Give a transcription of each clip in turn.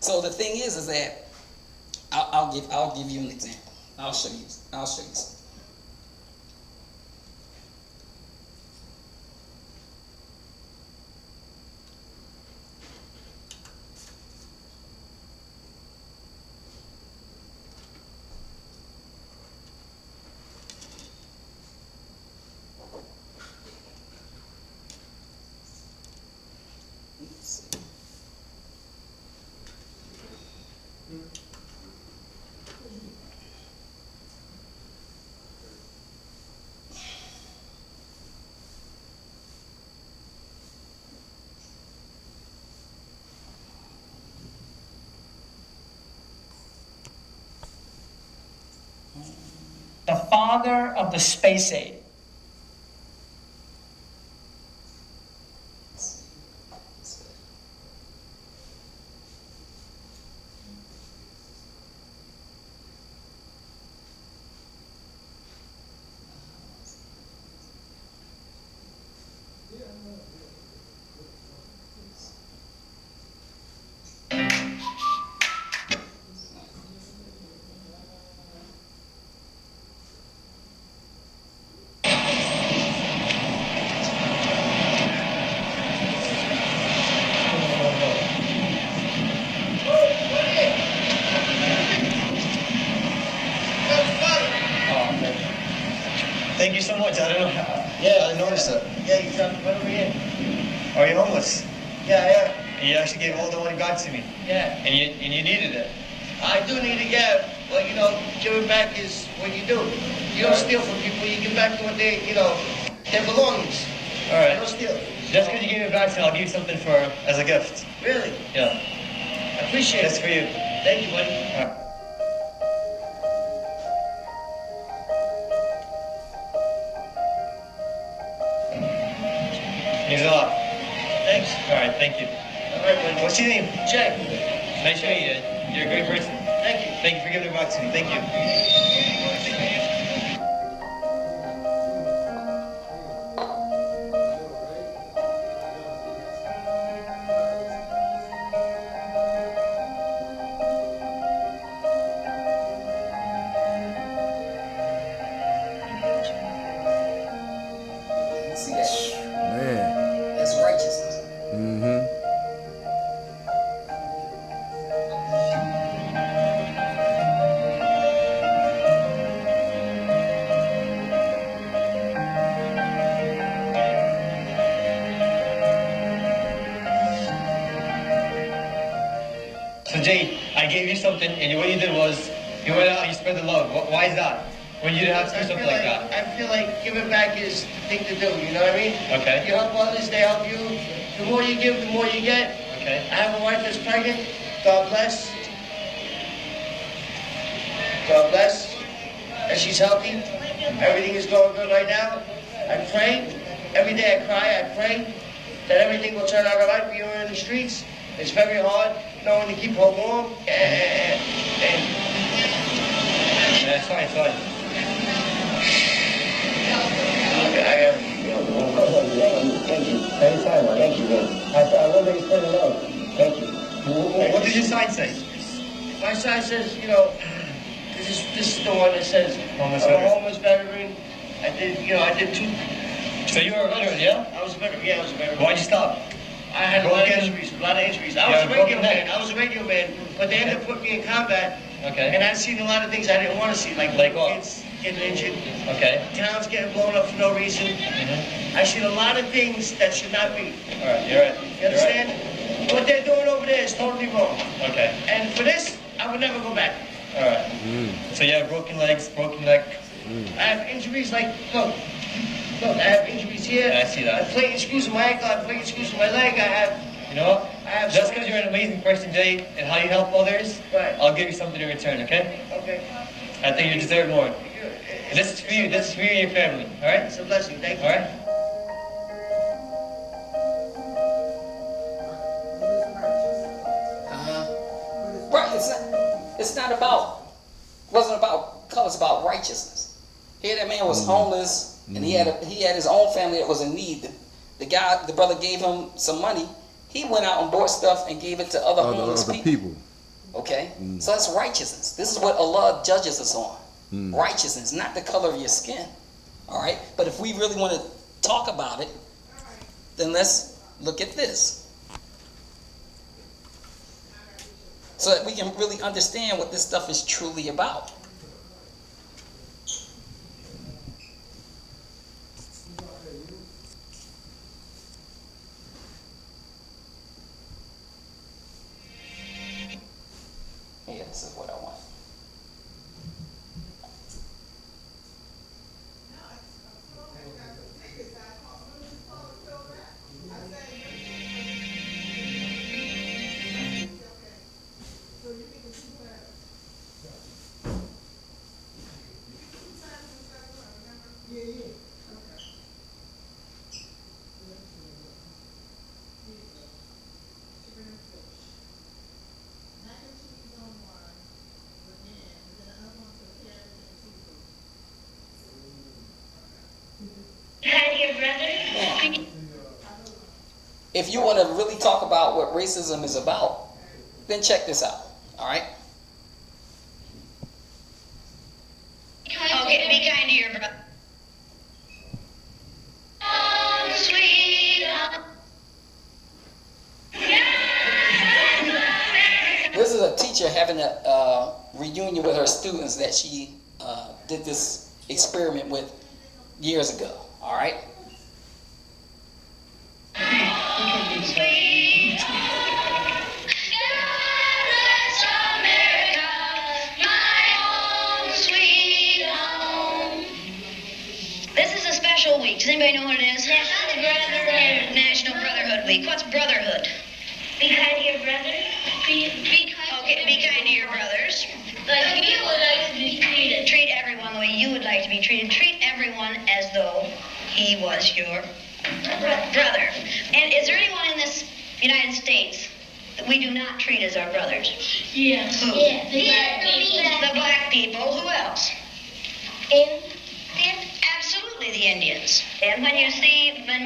So the thing is that I'll give you an example. I'll show you something. The father of the space aid. Thank you so much. I don't know how. Yeah, I noticed that. Yeah, you jumped right over here. Are you homeless? Yeah. And you actually gave all the money back to me. Yeah. And you needed it. I do need to get, well, giving back is what you do. You don't steal from people, you give back to what they, their belongings. All right. I don't steal. Just because you gave it back to me, I'll give you something as a gift. Really? Yeah. I appreciate That's it. for you. Thank you, buddy. All right. Means a lot. Thanks. All right, thank you. All right, buddy. What's your name? Jay. Nice to meet you. You're a great person. Thank you. Thank you for giving it back to me. Thank you. See that? Man. That's righteousness. Mm-hmm. So Jay, I gave you something, and what you did was you went out and you spread the love. Why is that? When you didn't have to do something like that. I feel like giving back is the thing to do, you know what I mean? Okay. You help others, they help you. The more you give, the more you get. Okay. I have a wife that's pregnant. God bless. God bless. And she's healthy. Everything is going good right now. I pray. Every day I cry. I pray that everything will turn out all right for you in the streets. It's very hard knowing to keep her warm. And Yeah, it's fine, it's fine. Thank you. Anytime, man. Thank you, man. I love that you spread love. Thank you. What did your sign say? My sign says, this is the one that says, Homeless I'm a veteran. homeless veteran. I did two. So you were a veteran, yeah? I was a veteran. Yeah, I was a veteran. Why'd you stop? I had a lot of Broken? injuries. I Yeah, was a radio broken man. neck. I was a radio man, but they ended up putting me in combat. Okay. And I've seen a lot of things I didn't want to see, like Like what? kids getting injured, Okay. towns getting blown up for no reason. Mm-hmm. I've seen a lot of things that should not be. All right, you're right. You understand? What they're doing over there is totally wrong. Okay. And for this, I would never go back. All right. So you have broken legs, broken neck. I have injuries like, look, I have injuries here. Yeah, I see that. I have plating screws in my ankle, I have plating screws in my leg, I have, You know what? I have Just so because much- you're an amazing person, Jay, and how you help others, Right. I'll give you something in return, okay? Okay. I think you deserve more. This is for you. This is for you and your family, all right? It's a blessing, thank you. All right? Right. It's not about. Wasn't about color. It's about righteousness. Here, that man was homeless, and he had his own family that was in need. The brother gave him some money. He went out and bought stuff and gave it to other homeless Other people. people. Okay? So that's righteousness. This is what Allah judges us on. Righteousness, not the color of your skin. All right? But if we really want to talk about it, then let's look at this. So that we can really understand what this stuff is truly about. Yeah, this is what I want. If you want to really talk about what racism is about, then check this out. All right? Okay, be kind to your brother. Oh, sweet. This is a teacher having a reunion with her students that she did this experiment with years ago. All right? Sweet. God bless America, my home, sweet home. This is a special week. Does anybody know what it is? Yes, the Brotherhood. National Brotherhood Week. What's brotherhood? Be kind to your brother. Be kind. Okay, be kind to your brothers. Like you would like to be treated. Treat everyone the way you would like to be treated. Treat everyone as though he was your brother. And is there anyone in this United States that we do not treat as our brothers? Yeah. Who? Yeah. The black people. Who else? Absolutely the Indians. And when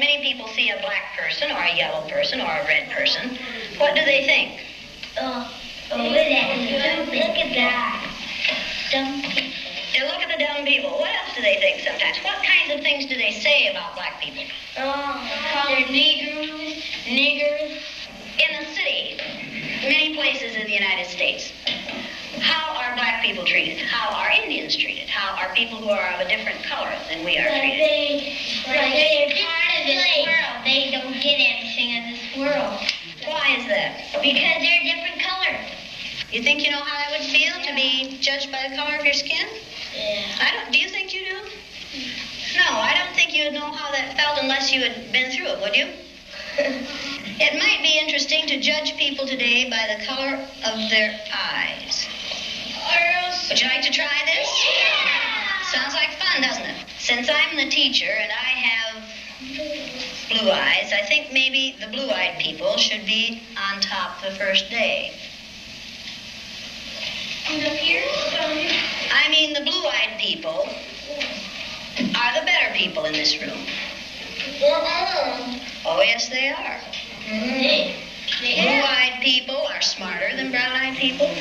many people see a black person or a yellow person or a red person, what do they think? Look at that. Dumb people. They look at the dumb people. What else do they think sometimes? What kinds of things do they say about black people? They're niggers. In the city, many places in the United States, how are black people treated? How are Indians treated? How are people who are of a different color than we are treated? They're part of this world. They don't get anything in this world. Why is that? Because they're a different color. You think you know how that would feel to be judged by the color of your skin? Yeah. Do you think you do? No, I don't think you'd know how that felt unless you had been through it, would you? It might be interesting to judge people today by the color of their eyes. Would you like to try this? Yeah. Sounds like fun, doesn't it? Since I'm the teacher and I have blue eyes, I think maybe the blue-eyed people should be on top the first day. I mean, the blue-eyed people are the better people in this room. Oh, yes, they are. Blue-eyed people are smarter than brown-eyed people. My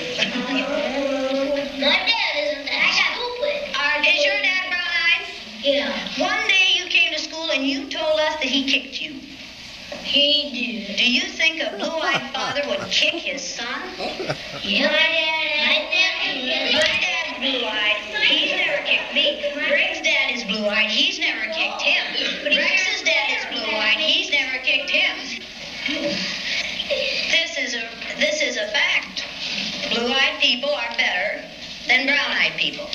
dad isn't that stupid. Is your dad brown-eyed? Yeah. One day you came to school and you told us that he kicked you. He did. Do you think a blue-eyed father would kick his son? Yeah. My dad's blue-eyed. He's never kicked me. Greg's dad is blue-eyed. He's never kicked him. Rex's dad is blue-eyed. He's never kicked him. This is a fact. Blue-eyed people are better than brown-eyed people.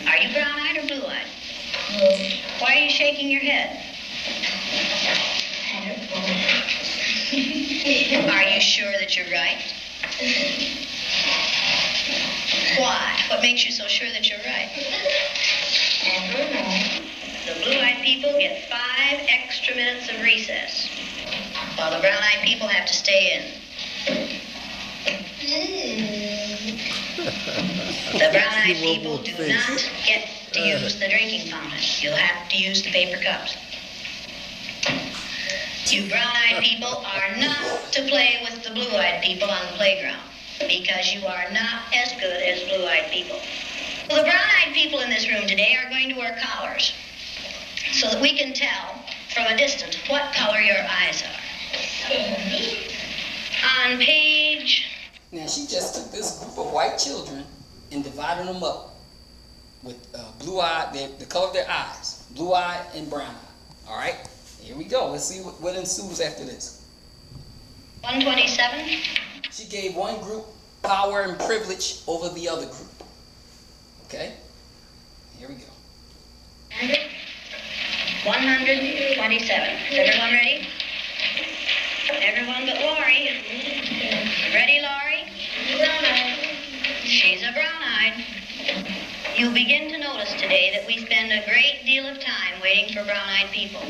Are you brown-eyed or blue-eyed? Why are you shaking your head? Are you sure that you're right? Why? What makes you so sure that you're right? The blue-eyed people get 5 extra minutes of recess, while the brown-eyed people have to stay in. The brown-eyed people do not get to use the drinking fountain. You'll have to use the paper cups. You brown-eyed people are not to play with the blue-eyed people on the playground because you are not as good as blue-eyed people. Well, the brown-eyed people in this room today are going to wear collars so that we can tell from a distance what color your eyes are. On page... Now, she just took this group of white children and divided them up with blue-eyed, the color of their eyes, blue-eyed and brown-eyed. All right? Here we go. Let's see what ensues after this. 127. She gave one group power and privilege over the other group. Okay? Here we go. 127. Is everyone ready? Everyone but Laurie. Ready, Laurie? She's a brown-eyed. You'll begin to notice today that we spend a great deal of time waiting for brown-eyed people.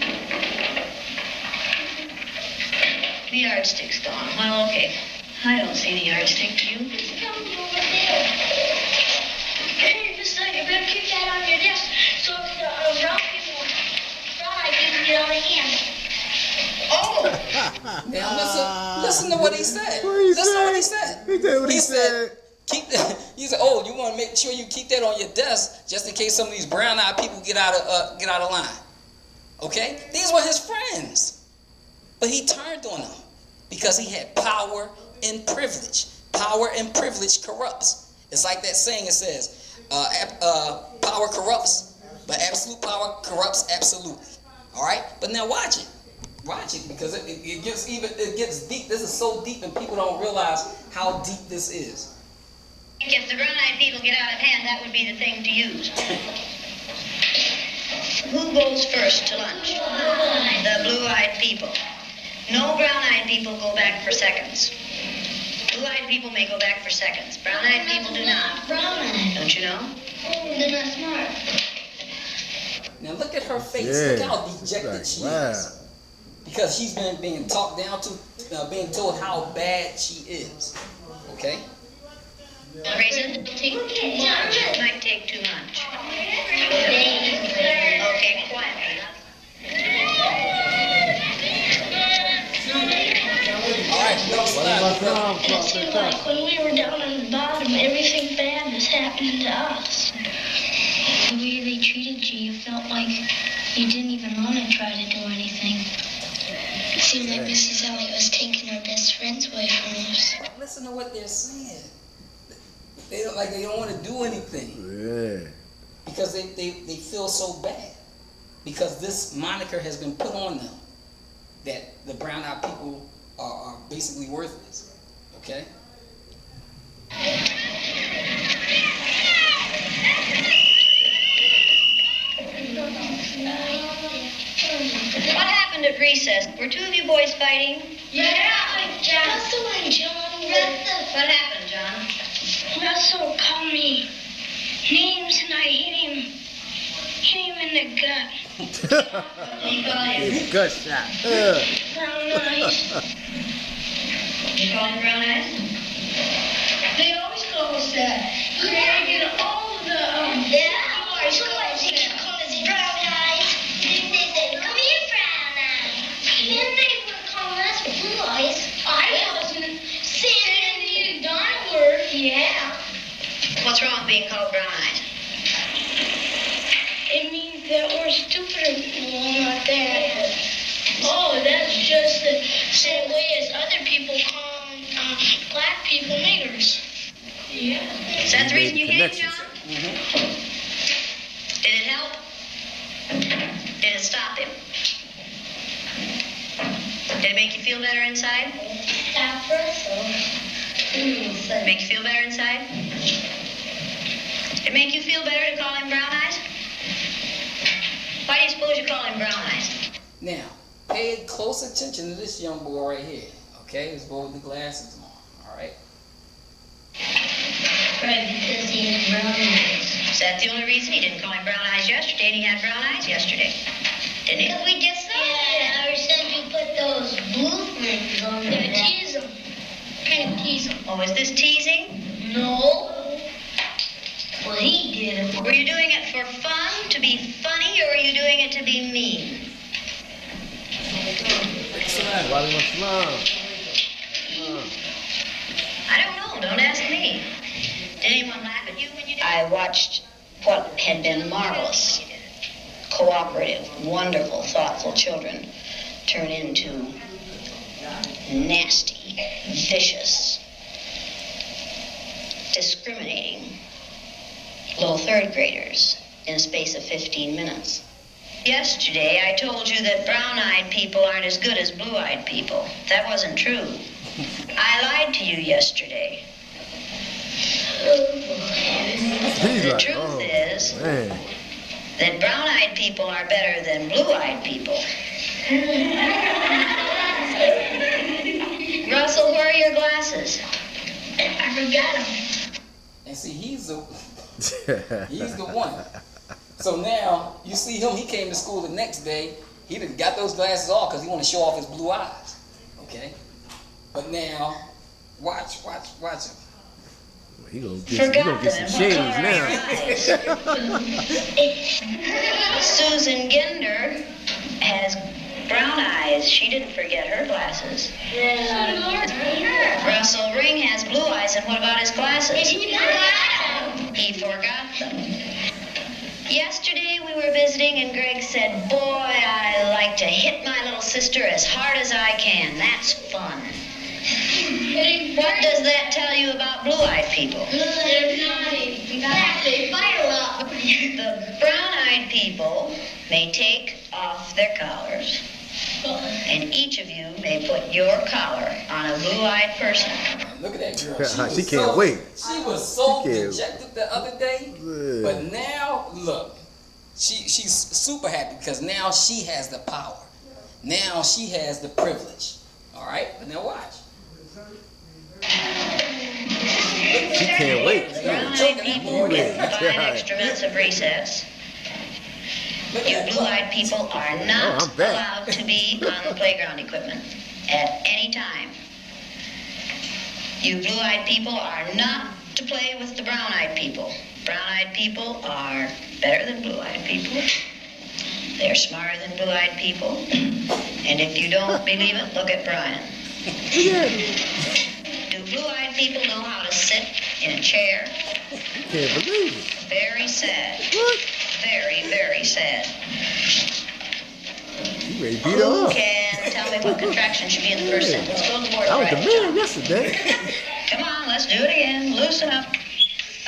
The yardstick's gone. Well, okay. I don't see the yardstick. Do you? Hey, Miss Knight, you better keep that on your desk so if the brown-eyed people get out of hand. Oh! Now listen to what he said. Listen to what he said. He said what he said. Keep that. He said, "Oh, you want to make sure you keep that on your desk just in case some of these brown-eyed people get out of line." Okay, these were his friends, but he turned on them because he had power and privilege. Power and privilege corrupts. It's like that saying. It says, "Power corrupts, but absolute power corrupts absolutely." All right, but now watch it. Watch it, because it gets deep. This is so deep, and people don't realize how deep this is. If the brown-eyed people get out of hand, that would be the thing to use. Who goes first to lunch? The blue-eyed people. No brown-eyed people go back for seconds. Blue-eyed people may go back for seconds. Brown-eyed people do not. Brown-eyed. Don't you know? Oh, they're not smart. Now look at her face. Yeah. Look how dejected she is. Because she's been being talked down to, being told how bad she is. Okay? Reason? Take too much. Might take too much. Okay, quiet. Alright, It seemed like when we were down on the bottom, everything bad was happening to us. The way they treated you, you felt like you didn't even want to try to do anything. It seemed like Mrs. Elliot was taking our best friends away from us. Listen to what they're saying. They don't want to do anything. Yeah. Because they feel so bad. Because this moniker has been put on them that the brown-eyed people are basically worthless. Okay? What happened at recess? Were two of you boys fighting? Yeah, Russell and John. What happened, John? Russell called me names and I hit him in the gut. He called you. Good shot. Brown eyes. You called him brown eyes? They always call us that. Yeah, you know, all of the, boys call us brown eyes. Then they said, come here, brown eyes. Then they were calling us blue eyes. I wasn't. Sandy and Donna were. Yeah. What's wrong with being called brown eyes? It means that we're stupid. Well, not that. Oh, that's just the same way as other people call black people niggers. Yeah. Is that the reason you hit him, Connections. John? Did it help? Did it stop him? Did it make you feel better inside? Stop Russell. Did it make you feel better inside? Did it make you feel better to call him brown eyes? Why do you suppose you call him brown eyes? Now, pay close attention to this young boy right here. Okay? This boy with the glasses on. Alright? Right, because he has brown eyes. Is that the only reason he didn't call him brown eyes yesterday and he had brown eyes yesterday? Didn't he? Because we just saw it. Ever since you put those blue things on there. Tease him. Kind of tease him. Oh, is this teasing? No. Well, he did it. Were you doing it for fun, to be funny, or were you doing it to be mean? I don't know. Don't ask me. Did anyone laugh at you when you did? I watched what had been marvelous, cooperative, wonderful, thoughtful children turn into nasty, vicious, discriminating little third graders in a space of 15 minutes. Yesterday, I told you that brown-eyed people aren't as good as blue-eyed people. That wasn't true. I lied to you yesterday. The truth is that brown-eyed people are better than blue-eyed people. Russell, where are your glasses? I forgot them. And see, he's the one. So now, you see him, he came to school the next day, he done got those glasses off because he want to show off his blue eyes. Okay? But now, watch him. He gonna get some shades now. Susan Ginder has brown eyes. She didn't forget her glasses. Russell Ring has blue eyes, and what about his glasses? He forgot them. Yesterday we were visiting, and Greg said, "Boy, I like to hit my little sister as hard as I can. That's fun." What does that tell you about blue-eyed people? They're naughty. They fight a lot. The brown-eyed people may take off their collars, and each of you may put your collar on a blue-eyed person. Look at that girl. She can't wait. She was so dejected the other day, but now, look, she's super happy because now she has the power. Now she has the privilege. All right? But now watch. She can't wait. Brown-eyed people get 5 extra minutes of recess. You blue-eyed people are not allowed to be on the playground equipment at any time. You blue-eyed people are not to play with the brown-eyed people. Brown-eyed people are better than blue-eyed people. They're smarter than blue-eyed people. And if you don't believe it, look at Brian. Do blue-eyed people know how to sit in a chair? Can't believe it. Very sad. What? Very, very sad. You ready to beat her Who up? can tell me what contraction should be in the first sentence? Go to the board. I was right. the man yesterday. Come on, let's do it again. Loosen up.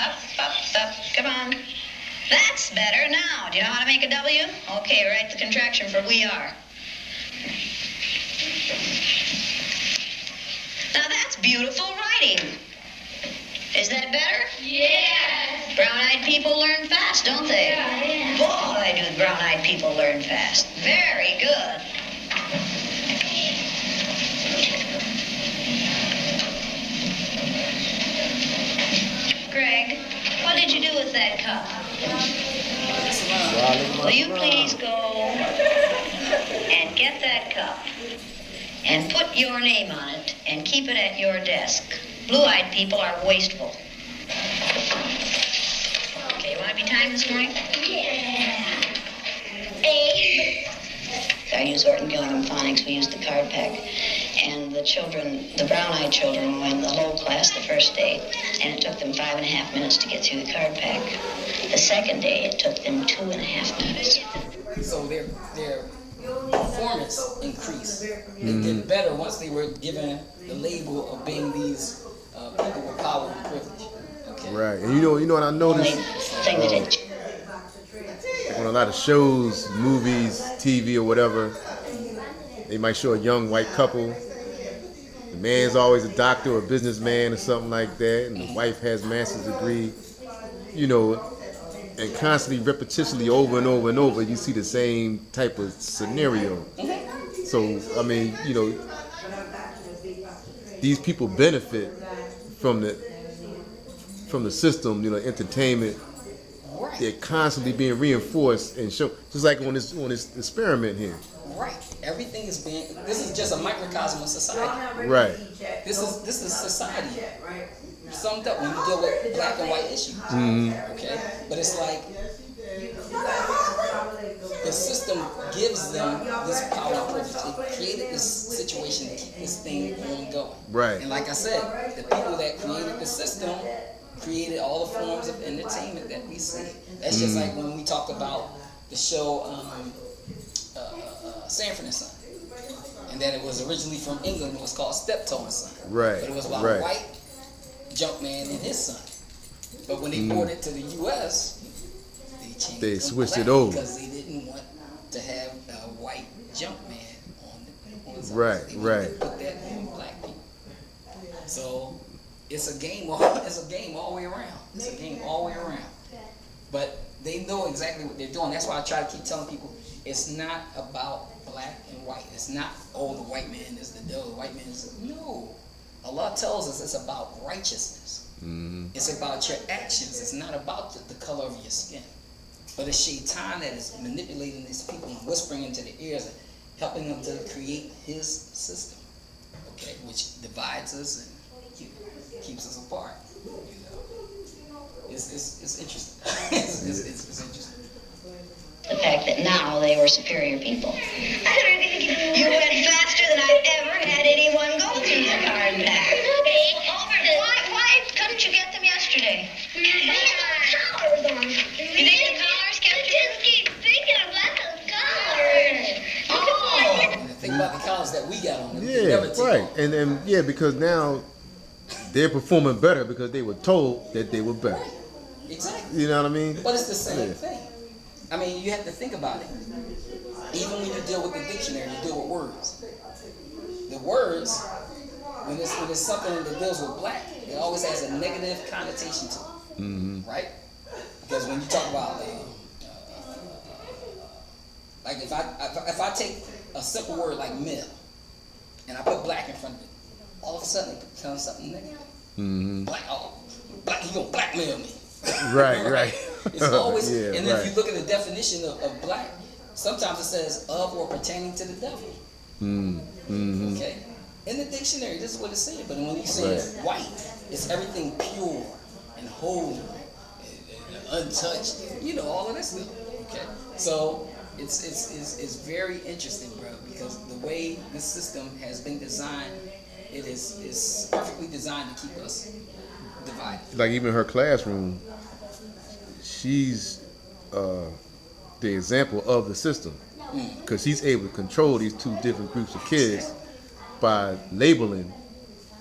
Up, up, up. Come on. That's better now. Do you know how to make a W? Okay, write the contraction for we are. Now that's beautiful writing. Is that better? Yes. Brown-eyed people learn fast, don't they? Yeah. Boy, do brown-eyed people learn fast. Very good. Greg, what did you do with that cup? Will you please go and get that cup and put your name on it and keep it at your desk? Blue-eyed people are wasteful. Okay, you want to be timed this morning? Yeah. I use Orton Gillingham phonics. We used the card pack. And the children, the brown-eyed children, went the whole class the first day, and it took them 5.5 minutes to get through the card pack. The second day, it took them 2.5 minutes. So their performance increased. They did better once they were given the label of being these people with power and privilege. Okay. Right, and you know what I noticed? Thing that it, On a lot of shows, movies, TV, or whatever, they might show a young white couple. The man's always a doctor or a businessman or something like that, and the wife has master's degree. You know, and constantly, repetitively, over and over and over, you see the same type of scenario. So, I mean, you know, these people benefit from the system, you know, entertainment. They're constantly being reinforced and shown, just like on this experiment here. Right. Everything is being. This is just a microcosm of society. Right. This is society. Summed up when you deal with black and white issues. Okay. But it's like the system gives them this power and privilege. It created this situation to keep this thing going. Right. And like I said, the people that created the system created all the forms of entertainment that we see. That's just like when we talk about the show Sanford and Son, and that it was originally from England. It was called Steptoe and Son. Right. But it was about a white junk man and his son. But when they brought it to the U.S., they switched it over because they didn't want to have a white junk man on the side. Right, they right. to put that on black people. So it's a game all the way around. It's a game all the way around. But they know exactly what they're doing. That's why I try to keep telling people it's not about black and white. It's not, oh, the white man is the devil, the white man is the... No. Allah tells us it's about righteousness. It's about your actions. It's not about the color of your skin. But it's Shaitan that is manipulating these people and whispering into their ears and helping them to create his system, okay, which divides us and keeps us apart. You know, it's interesting. it's interesting. The fact that now they were superior people. You went faster than I've ever had anyone go through the card back. Why couldn't you get them yesterday? We had collars on. You think the collars kept you? Just keep thinking about those collars. And the thing about the collars that we got on them, Yeah, right. And yeah, because now they're performing better because they were told that they were better. Exactly. You know what I mean? But it's the same thing. I mean, you have to think about it. Even when you deal with the dictionary, you deal with words. The words, when it's something that deals with black, it always has a negative connotation to it, right? Because when you talk about like if I take a simple word like male and I put black in front of it, all of a sudden it becomes something negative. Black, he gonna blackmail me. Right. It's always, yeah, and then if you look at the definition of black, sometimes it says of or pertaining to the devil. Okay? In the dictionary, this is what it's saying. But when you say white, it's everything pure and holy and untouched. You know, all of that stuff. Okay? So it's very interesting, bro, because the way this system has been designed, it is perfectly designed to keep us divided. Like even her classroom, she's the example of the system because she's able to control these two different groups of kids by labeling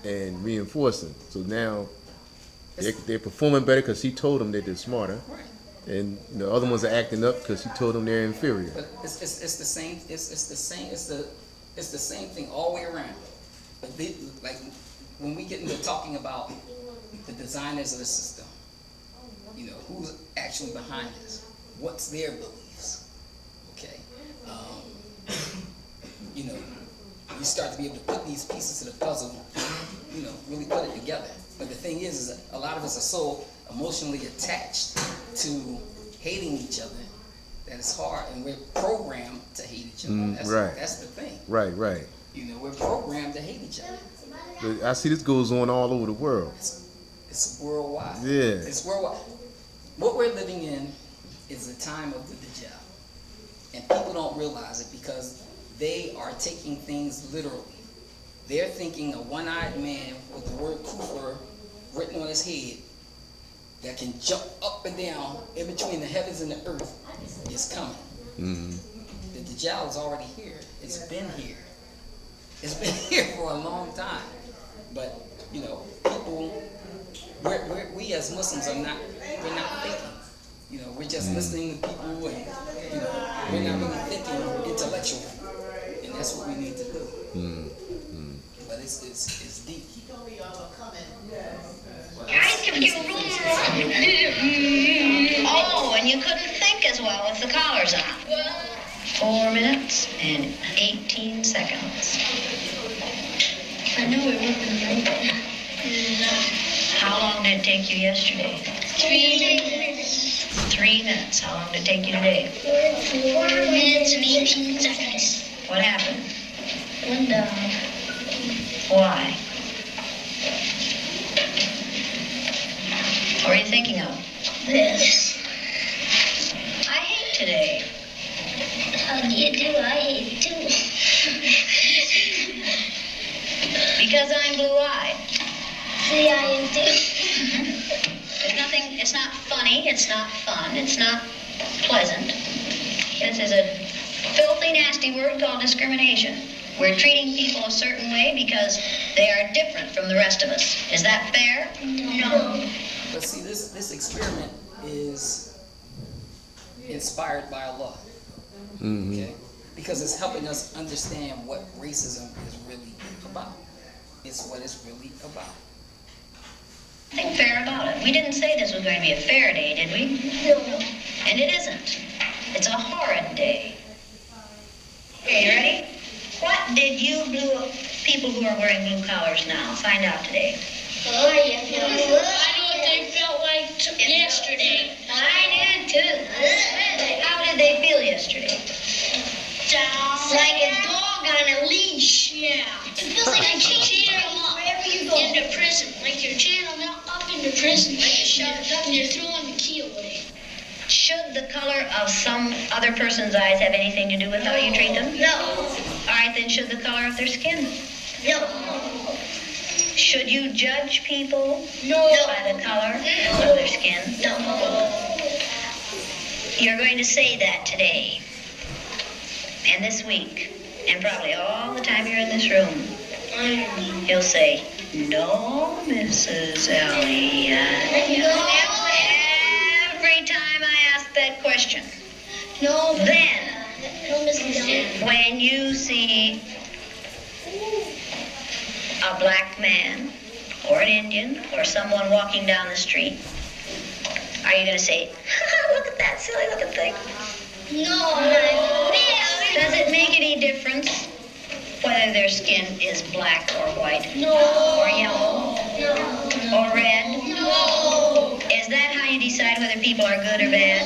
and reinforcing. So now they're performing better because she told them that they're smarter, and the other ones are acting up because she told them they're inferior. But it's the same. It's the same thing all the way around. But like when we get into talking about the designers of the system, you know, who's actually behind this? What's their beliefs? Okay, you know, you start to be able to put these pieces to the puzzle, you know, really put it together. But the thing is that a lot of us are so emotionally attached to hating each other that it's hard, and we're programmed to hate each other. That's the thing. Right. You know, we're programmed to hate each other. But I see this goes on all over the world. It's worldwide. Yeah. It's worldwide. What we're living in is the time of the Dajjal. And people don't realize it because they are taking things literally. They're thinking a one-eyed man with the word kufr written on his head that can jump up and down in between the heavens and the earth is coming. The Dajjal is already here. It's been here. It's been here for a long time. But, you know, people, we as Muslims we're not thinking. You know, we're just listening to people and, you know, we're not really thinking intellectually. And that's what we need to do. But it's deep. Guys, if you Oh, and you couldn't think as well with the collars on. 4 minutes and 18 seconds. I know it wasn't right. How long did it take you yesterday? 3 minutes. 3 minutes. How long did it take you today? 4 minutes and 18 seconds. What happened? One dog. Why? What are you thinking of? This. I hate today. Because I'm blue-eyed. See, I am too. There's nothing, it's not funny, it's not fun, it's not pleasant. This is a filthy, nasty word called discrimination. We're treating people a certain way because they are different from the rest of us. Is that fair? No. But see, this experiment is inspired by Allah. Okay? Because it's helping us understand what racism is really about. It's what it's really about. Nothing fair about it. We didn't say this was going to be a fair day, did we? No. And it isn't. It's a horrid day. Okay, you ready? What did you people who are wearing blue collars now find out today? Oh, you feel I know what they felt like yesterday. I did too. How did they feel yesterday? Down. like a dog on a leash. Yeah. It feels like a chain them up wherever you go. Into prison. Like you're chaining them up into prison. Like you're shoved up and you're throwing the key away. Should the color of some other person's eyes have anything to do with how you treat them? No. All right, then should the color of their skin? No. Should you judge people No. by the color of their skin? No. You're going to say that today and this week and probably all the time you're in this room. You'll say, "No, Mrs. Elliott." No. Every time I ask that question. No. Then, No, Mrs. Elliott. when you see a black man or an Indian or someone walking down the street, are you going to say, "Look at that silly looking thing"? No. Does it make any difference whether their skin is black or white? No. Or yellow? No. Or red? No. Is that how you decide whether people are good or bad?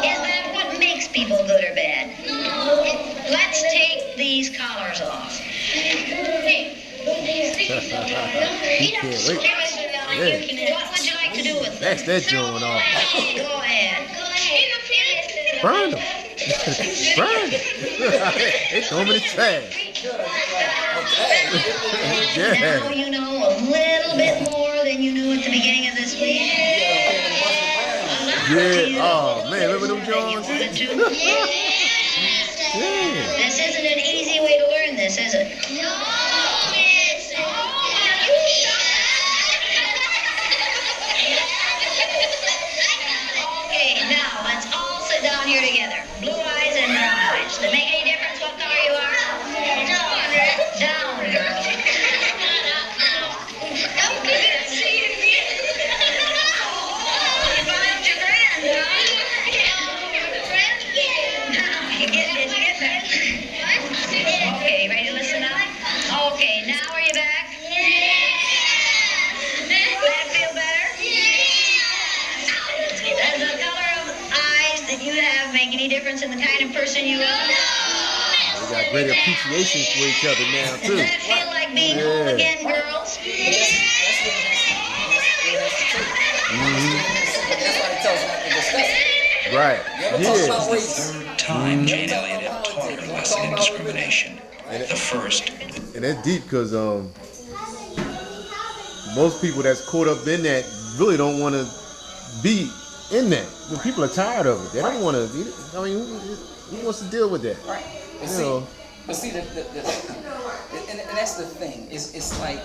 Is that what makes people good or bad? No. Let's take these collars off. He can't wait. Yeah. What would you like to do with them? That's that joint off. Go ahead. Burn them. Burn them. They throw them in the trash. Now you know a little bit more than you knew at the beginning of this week. Yeah. Oh man, remember them joints? Yeah. Yeah. This isn't an easy way to learn this, is it? Okay, now let's all sit down here together. Blue eyes and brown eyes. Does it make any difference what color you are? Down, girl. You found your friend, huh? You get that? Okay, ready to listen now? Okay, now are you back? That feel better? Does the color of eyes that you have make any difference in the kind of person you are? We got great appreciation for each other now Does too. that feel like being home Yeah. again, girls? That's why it tells us not to discuss it. Right. Talk Yeah. about race. Third time Jane Elliott had taught her lesson in discrimination. The first. And that's deep because most people that's caught up in that really don't want to be in that. The people are tired of it. They don't want to. I mean, who wants to deal with that? Right. You know. But see, and that's the thing. It's like